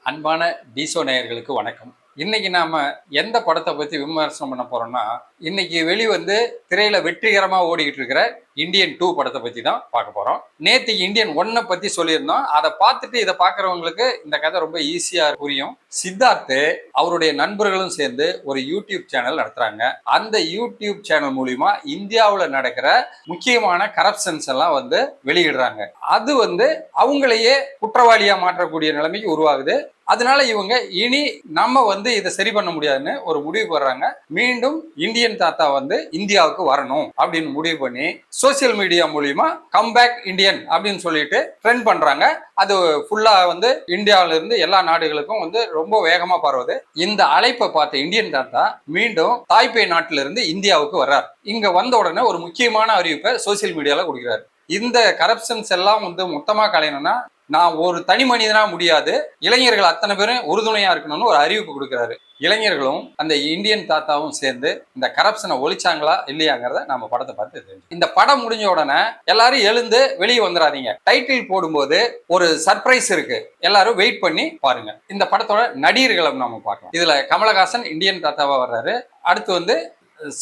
அன்பான டிசோ நேயர்களுக்கு வணக்கம். இன்னைக்கு நாம எந்த படத்தை பத்தி விமர்சனம் பண்ண போறோம்னா, இன்னைக்கு வெளிவந்து திரையில வெற்றிகரமா ஓடிக்கிட்டு இருக்கிற இந்தியன் 2 படத்தை பத்தி தான் பார்க்க போறோம். நேத்திக்கு இந்தியன் 1 பத்தி சொல்லியிருந்தோம். அதை பார்த்துட்டு இதை பார்க்கறவங்களுக்கு இந்த கதை ரொம்ப ஈஸியா புரியும். சித்தார்த் அவருடைய நண்பர்களும் சேர்ந்து ஒரு யூடியூப் சேனல் நடத்துறாங்க. அந்த யூடியூப் சேனல் மூலியமா இந்தியாவில் நடக்கிற முக்கியமான கரப்ஷன்ஸ் எல்லாம் வந்து வெளியிடுறாங்க. அது வந்து அவங்களையே குற்றவாளியா மாற்றக்கூடிய நிலைமைக்கு உருவாகுது. அதனால இவங்க இனி நம்ம வந்து இதை சரி பண்ண முடியாதுன்னு ஒரு முடிவு போடுறாங்க. மீண்டும் இந்தியன் தாத்தா வந்து இந்தியாவுக்கு வரணும் அப்படின்னு முடிவு பண்ணி சோசியல் மீடியா மூலியமா கம்பேக் இந்தியன் அப்படின்னு சொல்லிட்டு ட்ரெண்ட் பண்றாங்க. அது ஃபுல்லா வந்து இந்தியாவில இருந்து எல்லா நாடுகளுக்கும் வந்து ரொம்ப வேகமா பரவுது. இந்த அழைப்பை பார்த்த இந்தியன் தாத்தா மீண்டும் தாய்பே நாட்டில இருந்து இந்தியாவுக்கு வர்றார். இங்க வந்த உடனே ஒரு முக்கியமான அறிவிப்பை சோசியல் மீடியால கொடுக்கிறார். இந்த கரப்ஷன்ஸ் எல்லாம் வந்து மொத்தமா கலையணும்னா நான் ஒரு தனி மனிதனா முடியாது, இளைஞர்கள் அத்தனை பேரும் உறுதுணையா இருக்கணும்னு ஒரு அறிவிப்பு கொடுக்கிறாரு. இளைஞர்களும் அந்த இந்தியன் தாத்தாவும் சேர்ந்து இந்த கரப்ஷனை ஒழிச்சாங்களா இல்லையாங்கிறத நம்ம படத்தை பார்த்து தெரிஞ்சு. இந்த படம் முடிஞ்ச உடனே எல்லாரும் எழுந்து வெளியே வந்துடாதீங்க. டைட்டில் போடும்போது ஒரு சர்ப்ரைஸ் இருக்கு, எல்லாரும் வெயிட் பண்ணி பாருங்க. இந்த படத்தோட நடிகர்களை நம்ம பார்க்கலாம். இதுல கமலஹாசன் இந்தியன் தாத்தாவா வர்றாரு. அடுத்து வந்து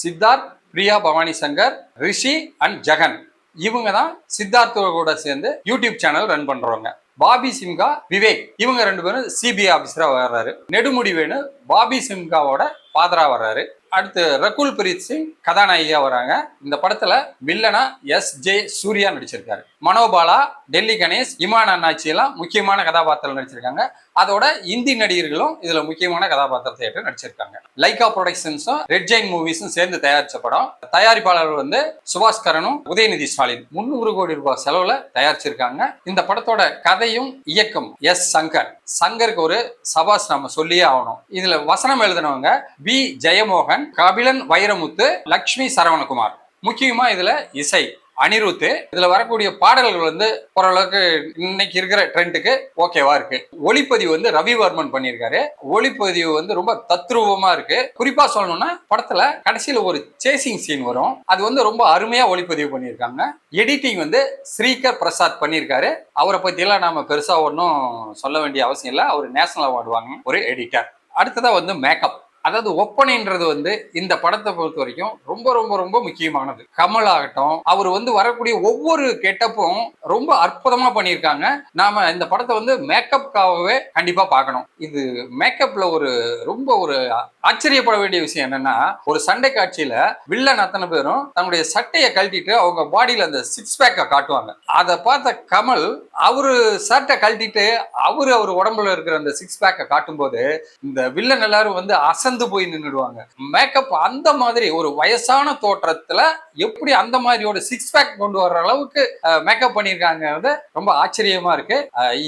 சித்தார்த், பிரியா பவானி சங்கர், ரிஷி அண்ட் ஜெகன் இவங்க தான் சித்தார்த்தோட கூட சேர்ந்து யூடியூப் சேனல் ரன் பண்றவங்க. பாபி சிம்ஹா, விவேக் இவங்க ரெண்டு பேரும் சிபிஐ ஆபீசரா வர்றாரு. நெடுமுடி வேணு பாபி சிம்ஹாவோட ஃபாதரா வர்றாரு. அடுத்து ரகுல் பிரீத் சிங் கதாநாயகியா வராங்க. இந்த படத்துல வில்லனா எஸ்.ஜே. சூர்யா நடிச்சிருக்காரு. மனோபாலா, டெல்லி கணேஷ், இமான் அண்ணாச்சி எல்லாம் முக்கியமான கதாபாத்திரம் நடிச்சிருக்காங்க. அதோட இந்தி நடிகர்களும் இதுல முக்கியமான கதாபாத்திரத்தை ஏற்று நடிச்சிருக்காங்க. லைகா ப்ரொடக்ஷன்ஸும் ரெட் ஜெயின் மூவிஸும் சேர்ந்து தயாரிச்ச படம். தயாரிப்பாளர் வந்து சுபாஸ்கரனும் உதயநிதி ஸ்டாலின் 300 கோடி ரூபாய் செலவுல தயாரிச்சிருக்காங்க. இந்த படத்தோட கதையும் இயக்கம் எஸ். சங்கருக்கு ஒரு சபாஸ் நம்ம சொல்லியே ஆகணும். இதுல வசனம் எழுதினவங்க பி. ஜெயமோகன், கபிலன் வைரமுத்து, லக்ஷ்மி சரவணகுமார். முக்கியமா இதுல இசை அனிருத். இதுல வரக்கூடிய பாடல்கள் வந்து ஓரளவுக்கு இன்னைக்கு இருக்கிற ட்ரெண்டுக்கு ஓகேவா இருக்கு. ஒளிப்பதிவு வந்து ரவிவர்மன் பண்ணியிருக்காரு. ஒளிப்பதிவு வந்து ரொம்ப தத்ரூபமா இருக்கு. குறிப்பா சொல்லணும்னா படத்துல கடைசியில ஒரு சேசிங் சீன் வரும். அது வந்து ரொம்ப அருமையா ஒளிப்பதிவு பண்ணியிருக்காங்க. எடிட்டிங் வந்து ஸ்ரீகர் பிரசாத் பண்ணியிருக்காரு. அவரை பத்தி எல்லாம் நாம பெருசா ஒன்றும் சொல்ல வேண்டிய அவசியம் இல்லை. அவர் நேஷனல் அவார்டு வாங்கின ஒரு எடிட்டர். அடுத்ததா வந்து மேக்கப், அதாவது ஒப்பனைன்றது வந்து இந்த படத்தை பொறுத்த வரைக்கும் ரொம்ப ரொம்ப ரொம்ப முக்கியமானது. கமல் ஆகட்டும், அவர் வந்து வரக்கூடிய ஒவ்வொரு கெட்டப்பும் ரொம்ப அற்புதமா பண்ணியிருக்காங்க. நாம இந்த படத்தை வந்து மேக்கப்காகவே கண்டிப்பா பார்க்கணும். இது மேக்கப்ல ரொம்ப ஒரு ஆச்சரியப்பட வேண்டிய விஷயம் என்னன்னா, ஒரு சண்டை காட்சியில வில்லன் அத்தனை பேரும் தன்னுடைய சட்டையை கழட்டிட்டு அவங்க பாடியில அந்த சிக்ஸ் பேக்கை காட்டுவாங்க. அதை பார்த்த கமல் அவரு சட்டை கழட்டிட்டு அவர் உடம்புல இருக்கிற அந்த சிக்ஸ் பேக்கை காட்டும் போது இந்த வில்லன் எல்லாரும் வந்து போய் நின்றுடுவாங்க. மேக்கப் அந்த மாதிரி ஒரு வயசான தோற்றத்துல எப்படி அந்த மாதிரியோட சிக்ஸ் பேக் கொண்டு வர்ற அளவுக்கு மேக்கப் பண்ணிருக்காங்க. ரொம்ப ஆச்சரியமா இருக்கு.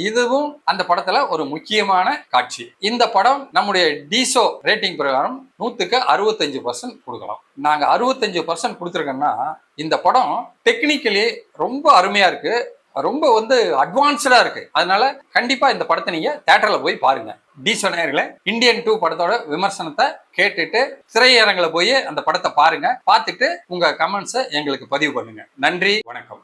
இதுவும் அந்த படத்துல ஒரு முக்கியமான காட்சி. இந்த படம் நம்முடைய டிசோ ரேட்டிங் பிரகாரம் 100க்கு 65% கொடுக்கலாம். நாங்க 65% கொடுத்துருக்கோம்னா இந்த படம் டெக்னிக்கலி ரொம்ப அருமையா இருக்கு, ரொம்ப வந்து அட்வான்ஸ்டா இருக்கு. அதனால கண்டிப்பா இந்த படத்தை நீங்க தியேட்டர்ல போய் பாருங்க. டிசோ நேயர்களே, இந்தியன் 2 படத்தோட விமர்சனத்தை கேட்டுட்டு திரையரங்குல போய் அந்த படத்தை பாருங்க. பார்த்துட்டு உங்க கமெண்ட்ஸை எங்களுக்கு பதிவு பண்ணுங்க. நன்றி, வணக்கம்.